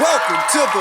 Welcome to the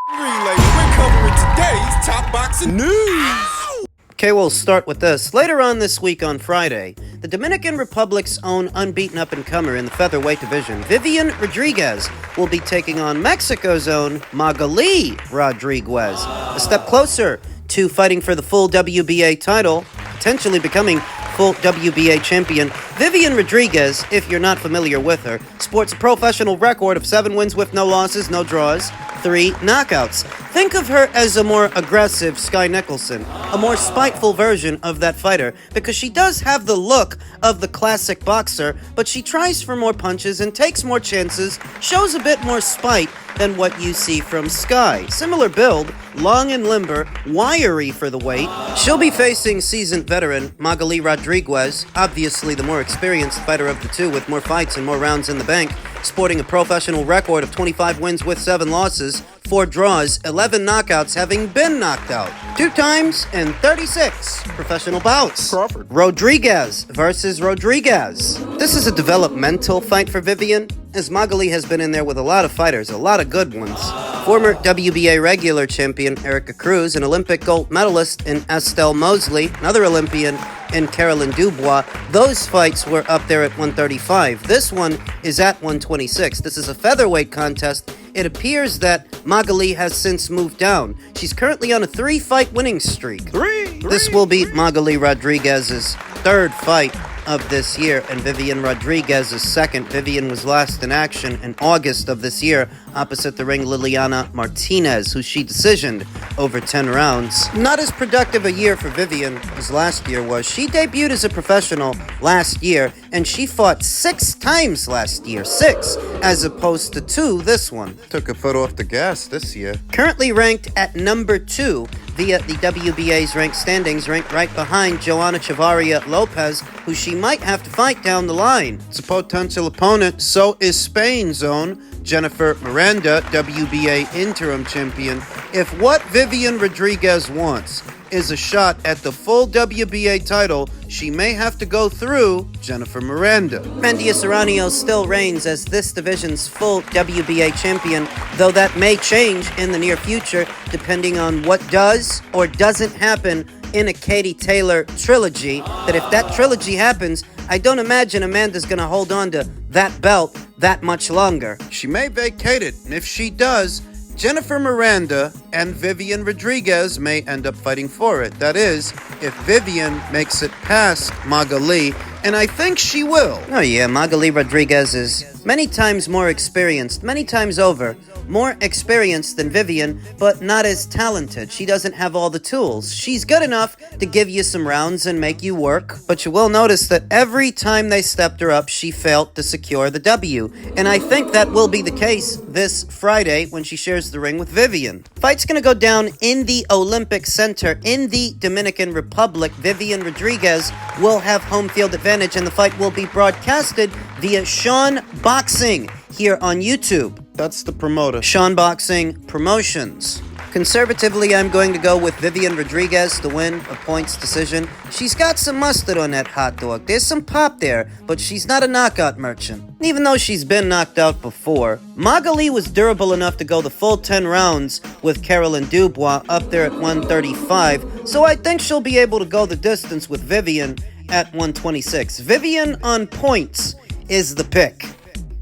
relay. We're covering today's top boxing news. Okay, we'll start with this. Later on this week on Friday, the Dominican Republic's own unbeaten up-and-comer in the featherweight division, Vivian Rodriguez, will be taking on Mexico's own Magali Rodriguez. A step closer to fighting for the full WBA title, potentially becoming full WBA champion. Vivian Rodriguez, if you're not familiar with her, sports a professional record of 7 wins with no losses, no draws, 3 knockouts. Think of her as a more aggressive Sky Nicholson, a more spiteful version of that fighter, because she does have the look of the classic boxer, but she tries for more punches and takes more chances, shows a bit more spite than what you see from Sky. Similar build, long and limber, wiry for the weight. She'll be facing seasoned veteran Magali Rodriguez, obviously the more experienced fighter of the two with more fights and more rounds in the bank, sporting a professional record of 25 wins with 7 losses, 4 draws, 11 knockouts, having been knocked out 2 times in 36 professional bouts. Crawford. Rodriguez versus Rodriguez. This is a developmental fight for Vivian, as Magali has been in there with a lot of fighters, a lot of good ones. Former WBA regular champion Erica Cruz, an Olympic gold medalist in Estelle Mosley, another Olympian in Caroline Dubois. Those fights were up there at 135. This one is at 126. This is a featherweight contest. It appears that Magali has since moved down. She's currently on a 3-fight winning streak. This will be Magali Rodriguez's 3rd fight of this year, and Vivian Rodriguez's 2nd. Vivian was last in action in August of this year opposite the ring Liliana Martinez, who she decisioned over 10 rounds. Not as productive a year for Vivian as last year was. She debuted as a professional last year, and she fought 6 times last year. 6, as opposed to 2 this one. Took a foot off the gas this year. Currently ranked at number 2 via the WBA's ranked standings, ranked right behind Joanna Chavaria Lopez, who she might have to fight down the line. It's a potential opponent. So is Spain's own Jennifer Miranda, WBA interim champion. If what Vivian Rodriguez wants is a shot at the full WBA title, she may have to go through Jennifer Miranda. Mendius Aranio still reigns as this division's full WBA champion, though that may change in the near future depending on what does or doesn't happen in a Katie Taylor trilogy. That if that trilogy happens, I don't imagine Amanda's gonna hold on to that belt that much longer. She may vacate it, and if she does, Jennifer Miranda and Vivian Rodriguez may end up fighting for it. That is, if Vivian makes it past Magali, and I think she will. Oh yeah, Magali Rodriguez is many times more experienced, many times over. More experienced than Vivian, but not as talented. She doesn't have all the tools. She's good enough to give you some rounds and make you work, but you will notice that every time they stepped her up, she failed to secure the W. And I think that will be the case this Friday when she shares the ring with Vivian. Fight's gonna go down in the Olympic Center in the Dominican Republic. Vivian Rodriguez will have home field advantage, and the fight will be broadcasted via Sean Boxing here on YouTube. That's the promoter. Sean Boxing Promotions. Conservatively, I'm going to go with Vivian Rodriguez to win a points decision. She's got some mustard on that hot dog. There's some pop there, but she's not a knockout merchant. Even though she's been knocked out before, Magali was durable enough to go the full 10 rounds with Caroline Dubois up there at 135, so I think she'll be able to go the distance with Vivian at 126. Vivian on points is the pick.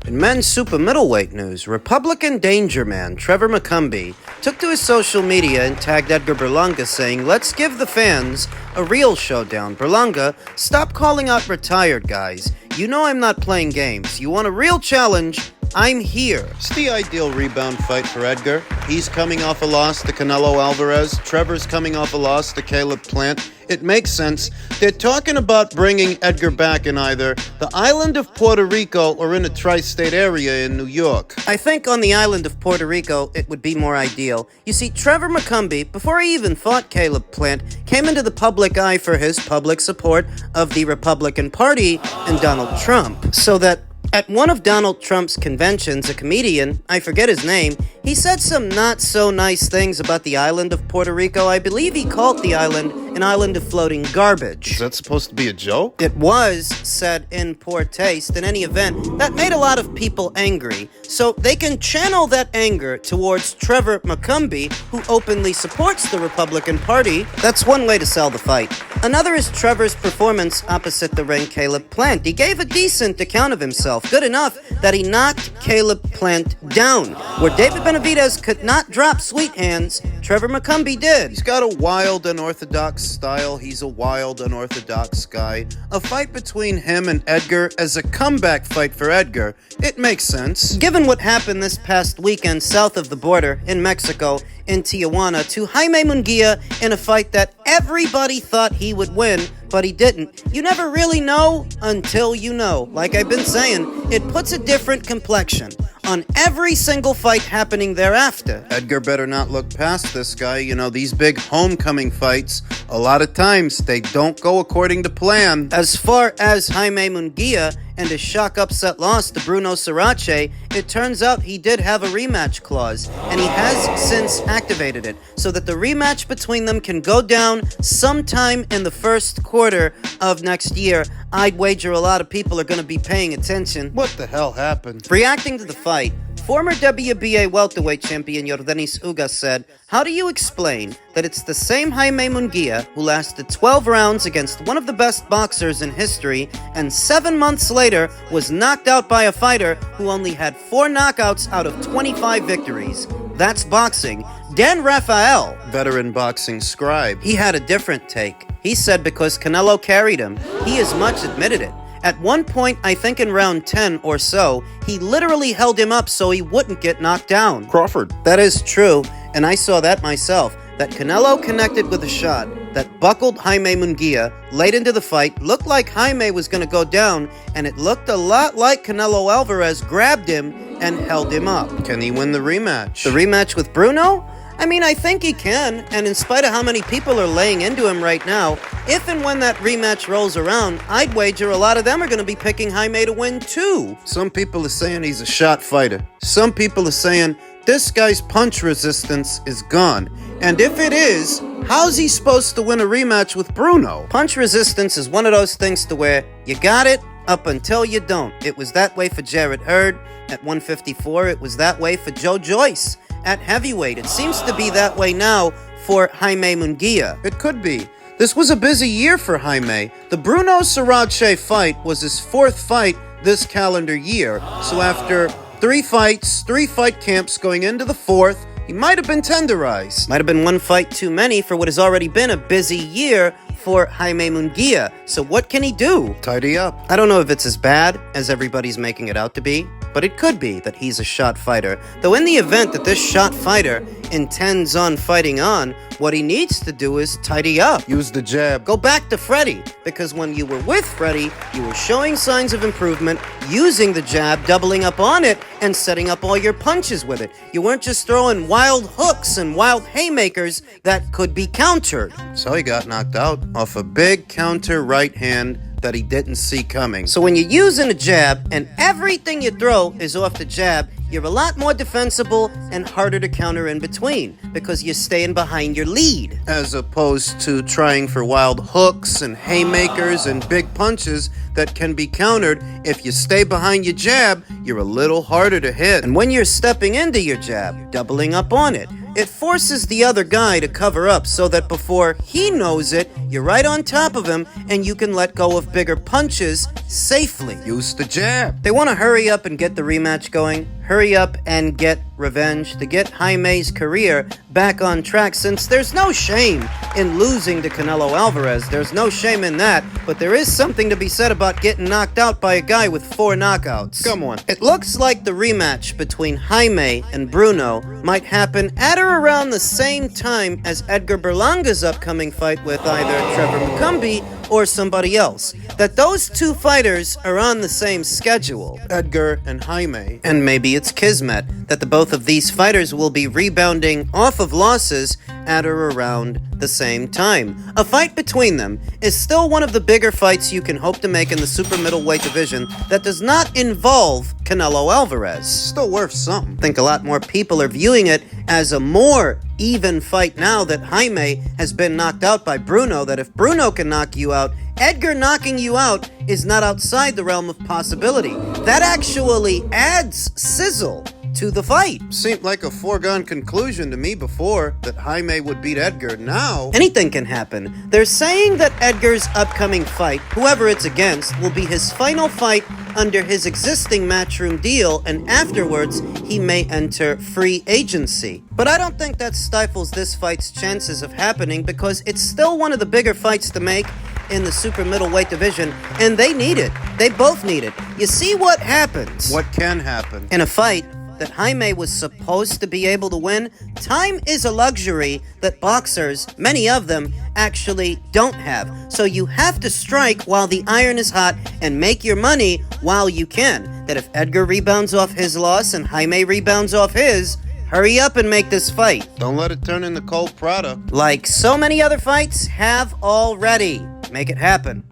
In men's super middleweight news, Republican danger man Trevor McCumby took to his social media and tagged Edgar Berlanga saying, "Let's give the fans a real showdown. Berlanga, stop calling out retired guys. You know I'm not playing games. You want a real challenge? I'm here." It's the ideal rebound fight for Edgar. He's coming off a loss to Canelo Alvarez. Trevor's coming off a loss to Caleb Plant. It makes sense. They're talking about bringing Edgar back in either the island of Puerto Rico or in a tri-state area in New York. I think on the island of Puerto Rico, it would be more ideal. You see, Trevor McCumby, before he even fought Caleb Plant, came into the public eye for his public support of the Republican Party and Donald Trump. So that at one of Donald Trump's conventions, a comedian, I forget his name, he said some not so nice things about the island of Puerto Rico. I believe he called the island an island of floating garbage. Is that supposed to be a joke? It was said in poor taste. In any event, that made a lot of people angry, so they can channel that anger towards Trevor McCumby, who openly supports the Republican Party. That's one way to sell the fight. Another is Trevor's performance opposite the ring Caleb Plant. He gave a decent account of himself, good enough that he knocked Caleb Plant down. Where David Benavidez could not drop sweet hands, Trevor McCumby did. He's got a wild, unorthodox style. He's a wild, unorthodox guy. A fight between him and Edgar as a comeback fight for Edgar. It makes sense. Given what happened this past weekend south of the border in Mexico, in Tijuana, to Jaime Munguia in a fight that everybody thought he would win, but he didn't. You never really know until you know. Like I've been saying, it puts a different complexion on every single fight happening thereafter. Edgar better not look past this guy. You know, these big homecoming fights, a lot of times they don't go according to plan. As far as Jaime Munguia and his shock upset loss to Bruno Surace, it turns out he did have a rematch clause, and he has since activated it, so that the rematch between them can go down sometime in the first quarter of next year. I'd wager a lot of people are going to be paying attention. What the hell happened? Reacting to the fight, former WBA welterweight champion Yordenis Ugas said, "How do you explain that it's the same Jaime Munguia who lasted 12 rounds against one of the best boxers in history and 7 months later was knocked out by a fighter who only had 4 knockouts out of 25 victories? That's boxing." Dan Rafael, Veteran boxing scribe. he had a different take. He said because Canelo carried him. He as much admitted it. At one point, I think in round 10 or so, he literally held him up so he wouldn't get knocked down. Crawford. That is true, and I saw that myself. That Canelo connected with a shot that buckled Jaime Munguia late into the fight, looked like Jaime was going to go down, and it looked a lot like Canelo Alvarez grabbed him and held him up. Can he win the rematch? The rematch with Bruno? I mean, I think he can, and in spite of how many people are laying into him right now, if and when that rematch rolls around, I'd wager a lot of them are going to be picking Jaime to win too. Some people are saying he's a shot fighter. Some people are saying this guy's punch resistance is gone. And if it is, how's he supposed to win a rematch with Bruno? Punch resistance is one of those things to where you got it up until you don't. It was that way for Jarrett Hurd at 154. It was that way for Joe Joyce at heavyweight. It seems to be that way now for Jaime Munguia. It could be. This was a busy year for Jaime. The Bruno Surace fight was his 4th fight this calendar year. So after 3 fights, 3 fight camps going into the 4th, he might have been tenderized. Might have been one fight too many for what has already been a busy year for Jaime Munguia. So what can he do? Tidy up. I don't know if it's as bad as everybody's making it out to be, but it could be that he's a shot fighter. Though in the event that this shot fighter intends on fighting on, what he needs to do is tidy up. Use the jab. Go back to Freddie, because when you were with Freddie, you were showing signs of improvement, using the jab, doubling up on it, and setting up all your punches with it. You weren't just throwing wild hooks and wild haymakers that could be countered. So he got knocked out off a big counter right hand that he didn't see coming. So when you're using a jab and everything you throw is off the jab, you're a lot more defensible and harder to counter in between because you're staying behind your lead. As opposed to trying for wild hooks and haymakers and big punches that can be countered. If you stay behind your jab, you're a little harder to hit. And when you're stepping into your jab, doubling up on it, it forces the other guy to cover up so that before he knows it, you're right on top of him and you can let go of bigger punches safely. Use the jab. They want to hurry up and get the rematch going. Hurry up and get revenge to get Jaime's career back on track, since there's no shame in losing to Canelo Alvarez. There's no shame in that, but there is something to be said about getting knocked out by a guy with 4 knockouts. Come on. It looks like the rematch between Jaime and Bruno might happen at or around the same time as Edgar Berlanga's upcoming fight with either Trevor McCumby or somebody else. That those 2 fighters are on the same schedule. Edgar and Jaime. And maybe it's kismet that the both of these fighters will be rebounding off of losses at or around the same time. A fight between them is still one of the bigger fights you can hope to make in the super middleweight division that does not involve Canelo Alvarez. Still worth something. I think a lot more people are viewing it as a more even fight now that Jaime has been knocked out by Bruno, that if Bruno can knock you out, Edgar knocking you out is not outside the realm of possibility. That actually adds sizzle to the fight. Seemed like a foregone conclusion to me before that Jaime would beat Edgar. Now, anything can happen. They're saying that Edgar's upcoming fight, whoever it's against, will be his final fight under his existing Matchroom deal, and afterwards, he may enter free agency. But I don't think that stifles this fight's chances of happening, because it's still one of the bigger fights to make in the super middleweight division, and they need it. They both need it. You see what happens. What can happen? In a fight that Jaime was supposed to be able to win, time is a luxury that boxers, many of them, actually don't have. So you have to strike while the iron is hot and make your money while you can. That if Edgar rebounds off his loss and Jaime rebounds off his, hurry up and make this fight. Don't let it turn into cold product. Like so many other fights have already. Make it happen.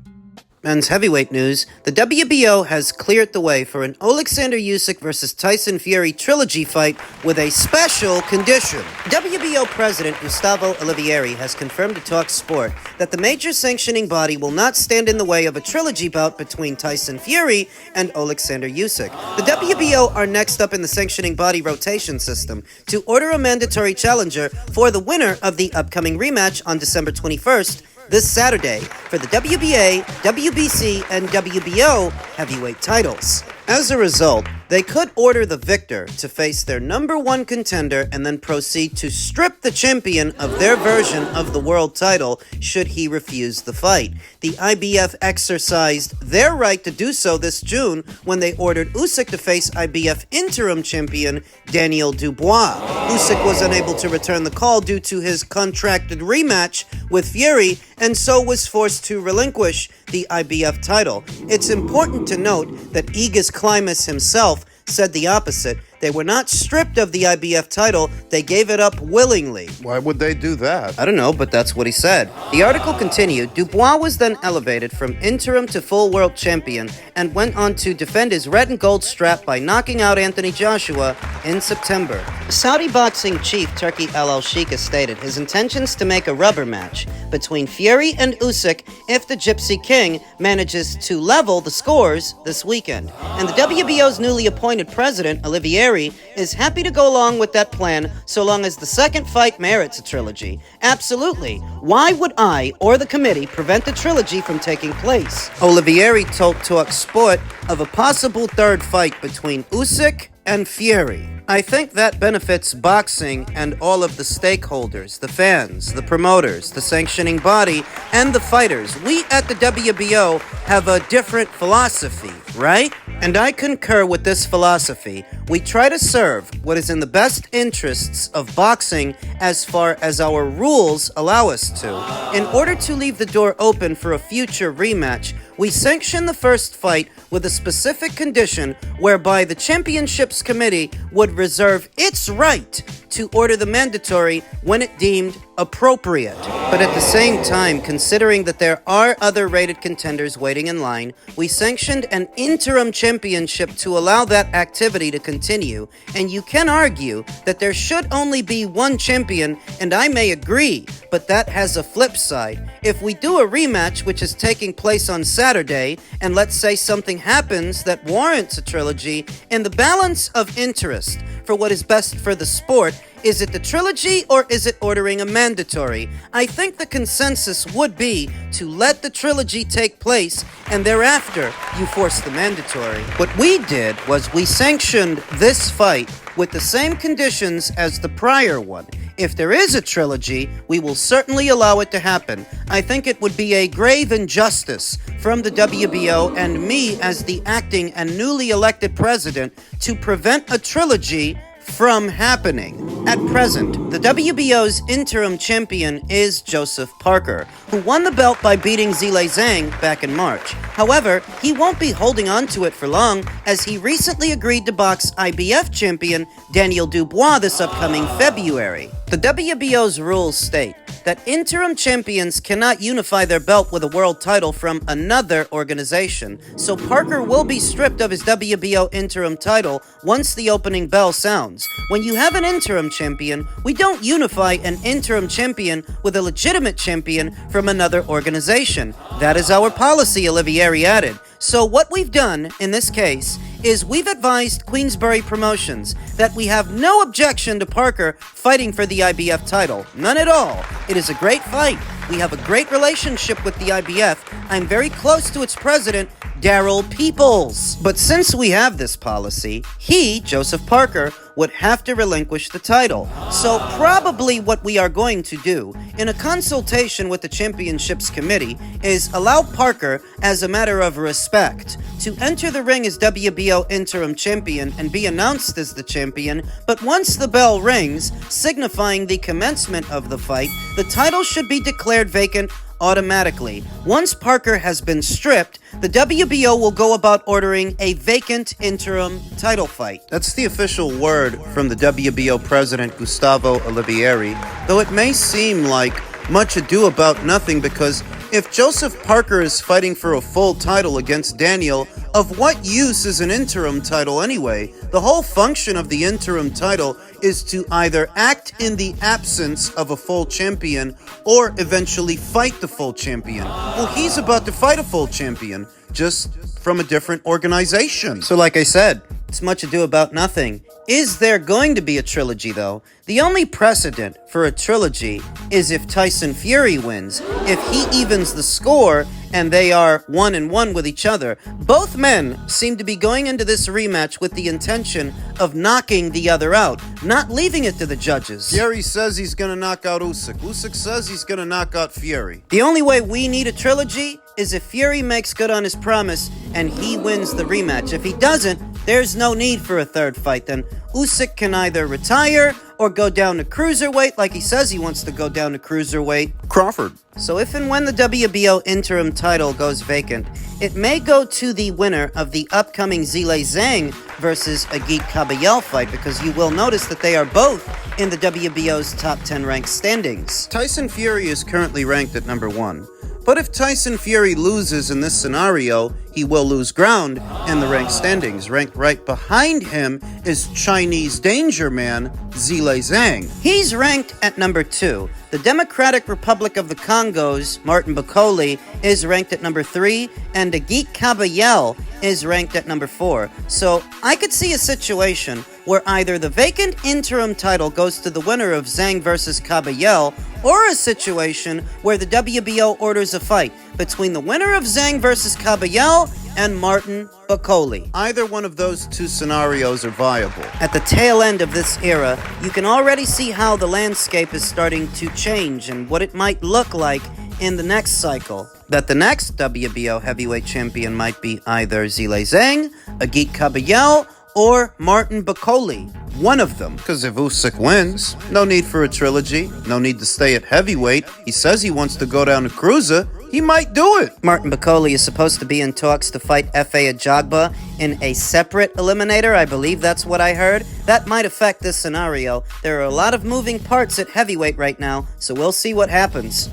Men's heavyweight news, the WBO has cleared the way for an Alexander Usyk versus Tyson Fury trilogy fight with a special condition. WBO President Gustavo Olivieri has confirmed to Talk Sport that the major sanctioning body will not stand in the way of a trilogy bout between Tyson Fury and Alexander Usyk. The WBO are next up in the sanctioning body rotation system to order a mandatory challenger for the winner of the upcoming rematch on December 21st, this Saturday, for the WBA, WBC, and WBO heavyweight titles. As a result, they could order the victor to face their number one contender and then proceed to strip the champion of their version of the world title should he refuse the fight. The IBF exercised their right to do so this June when they ordered Usyk to face IBF interim champion Daniel Dubois. Usyk was unable to return the call due to his contracted rematch with Fury and so was forced to relinquish the IBF title. It's important to note that Aegis Climas himself said the opposite. They were not stripped of the IBF title, they gave it up willingly. Why would they do that? I don't know, but that's what he said. The article continued, Dubois was then elevated from interim to full world champion and went on to defend his red and gold strap by knocking out Anthony Joshua in September. Saudi boxing chief Turki Al-Sheikh has stated his intentions to make a rubber match between Fury and Usyk if the Gypsy King manages to level the scores this weekend. And the WBO's newly appointed president, Olivieri, is happy to go along with that plan so long as the second fight merits a trilogy. Absolutely. Why would I or the committee prevent the trilogy from taking place? Olivieri told Talk Sport of a possible third fight between Usyk and Fury. I think that benefits boxing and all of the stakeholders, the fans, the promoters, the sanctioning body, and the fighters. We at the WBO have a different philosophy, right? And I concur with this philosophy. We try to serve what is in the best interests of boxing as far as our rules allow us to. In order to leave the door open for a future rematch, we sanction the first fight with a specific condition whereby the championships committee would reserve its right to order the mandatory when it deemed appropriate. But at the same time, considering that there are other rated contenders waiting in line, we sanctioned an interim championship to allow that activity to continue, and you can argue that there should only be one champion, and I may agree, but that has a flip side. If we do a rematch which is taking place on Saturday, and let's say something happens that warrants a trilogy, in the balance of interest for what is best for the sport, is it the trilogy or is it ordering a mandatory? I think the consensus would be to let the trilogy take place and thereafter you force the mandatory. What we did was we sanctioned this fight with the same conditions as the prior one. If there is a trilogy, we will certainly allow it to happen. I think it would be a grave injustice from the WBO and me as the acting and newly elected president to prevent a trilogy from happening. At present, the WBO's interim champion is Joseph Parker, who won the belt by beating Zhilei Zhang back in March. However, he won't be holding on to it for long, as he recently agreed to box IBF champion Daniel Dubois this upcoming February. The WBO's rules state that interim champions cannot unify their belt with a world title from another organization, so Parker will be stripped of his WBO interim title once the opening bell sounds. When you have an interim champion, we don't unify an interim champion with a legitimate champion from another organization. That is our policy, Olivieri added. So what we've done in this case is we've advised Queensberry Promotions that we have no objection to Parker fighting for the IBF title. None at all. It is a great fight. We have a great relationship with the IBF. I'm very close to its president, Daryl Peoples. But since we have this policy, he, Joseph Parker, would have to relinquish the title. So probably what we are going to do, in a consultation with the Championships Committee, is allow Parker, as a matter of respect, to enter the ring as WBO interim champion and be announced as the champion, but once the bell rings, signifying the commencement of the fight, the title should be declared vacant automatically. Once Parker has been stripped, the WBO will go about ordering a vacant interim title fight. That's the official word from the WBO president, Gustavo Olivieri, though it may seem like much ado about nothing, because if Joseph Parker is fighting for a full title against Daniel, of what use is an interim title anyway? The whole function of the interim title is to either act in the absence of a full champion or eventually fight the full champion. Well, he's about to fight a full champion, just from a different organization. So like I said, it's much ado about nothing. Is there going to be a trilogy, though? The only precedent for a trilogy is if Tyson Fury wins. If he evens the score and they are 1-1 with each other. Both men seem to be going into this rematch with the intention of knocking the other out, not leaving it to the judges. Fury says he's gonna knock out Usyk. Usyk says he's gonna knock out Fury. The only way we need a trilogy is if Fury makes good on his promise and he wins the rematch. If he doesn't, there's no need for a third fight. Then Usyk can either retire or go down to cruiserweight, like he says he wants to go down to cruiserweight. Crawford. So if and when the WBO interim title goes vacant, it may go to the winner of the upcoming Zhilei Zhang versus Agit Kabayel fight, because you will notice that they are both in the WBO's top 10 ranked standings. Tyson Fury is currently ranked at number 1. But if Tyson Fury loses in this scenario, he will lose ground in the ranked standings. Ranked right behind him is Chinese danger man Zhilei Zhang. He's ranked at number 2. The Democratic Republic of the Congo's Martin Bakole is ranked at number 3, and Agit Kabayel is ranked at number 4. So I could see a situation where either the vacant interim title goes to the winner of Zhang versus Kabayel, or a situation where the WBO orders a fight between the winner of Zhang versus Kabayel and Martin Bakole. Either one of those two scenarios are viable. At the tail end of this era, you can already see how the landscape is starting to change and what it might look like in the next cycle. That the next WBO heavyweight champion might be either Zhilei Zhang, Agit Kabayel, or Martin Bakole. One of them. Because if Usyk wins, no need for a trilogy, no need to stay at heavyweight. He says he wants to go down to cruiser. He might do it. Martin Bakole is supposed to be in talks to fight F.A. Ajagba in a separate eliminator. I believe that's what I heard. That might affect this scenario. There are a lot of moving parts at heavyweight right now, so we'll see what happens.